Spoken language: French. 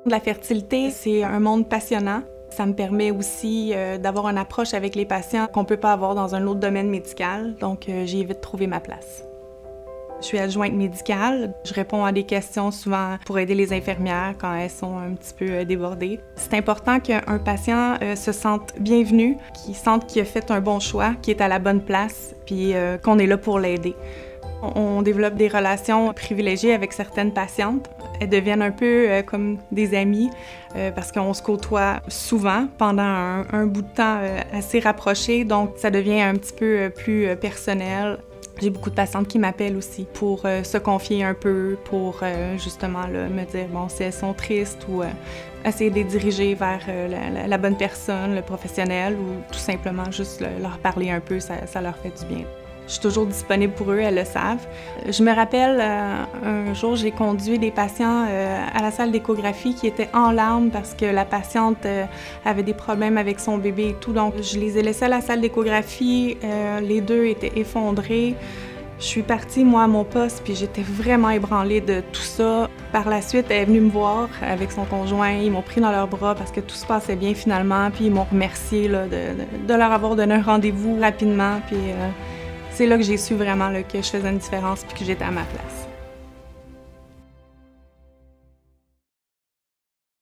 La fertilité, c'est un monde passionnant. Ça me permet aussi d'avoir une approche avec les patients qu'on ne peut pas avoir dans un autre domaine médical, donc j'ai vite trouvé ma place. Je suis adjointe médicale. Je réponds à des questions souvent pour aider les infirmières quand elles sont un petit peu débordées. C'est important qu'un patient se sente bienvenu, qu'il sente qu'il a fait un bon choix, qu'il est à la bonne place, puis qu'on est là pour l'aider. On développe des relations privilégiées avec certaines patientes. Elles deviennent un peu comme des amies parce qu'on se côtoie souvent pendant un bout de temps assez rapproché, donc ça devient un petit peu plus personnel. J'ai beaucoup de patientes qui m'appellent aussi pour se confier un peu, pour justement là, me dire bon, si elles sont tristes ou essayer de les diriger vers la bonne personne, le professionnel, ou tout simplement juste leur parler un peu, ça leur fait du bien. Je suis toujours disponible pour eux, elles le savent. Je me rappelle, un jour, j'ai conduit des patients à la salle d'échographie qui étaient en larmes parce que la patiente avait des problèmes avec son bébé et tout. Donc, je les ai laissés à la salle d'échographie. Les deux étaient effondrés. Je suis partie, moi, à mon poste, puis j'étais vraiment ébranlée de tout ça. Par la suite, elle est venue me voir avec son conjoint. Ils m'ont pris dans leurs bras parce que tout se passait bien finalement. Puis ils m'ont remercié là, de leur avoir donné un rendez-vous rapidement. Puis, c'est là que j'ai su vraiment là, que je faisais une différence puis que j'étais à ma place.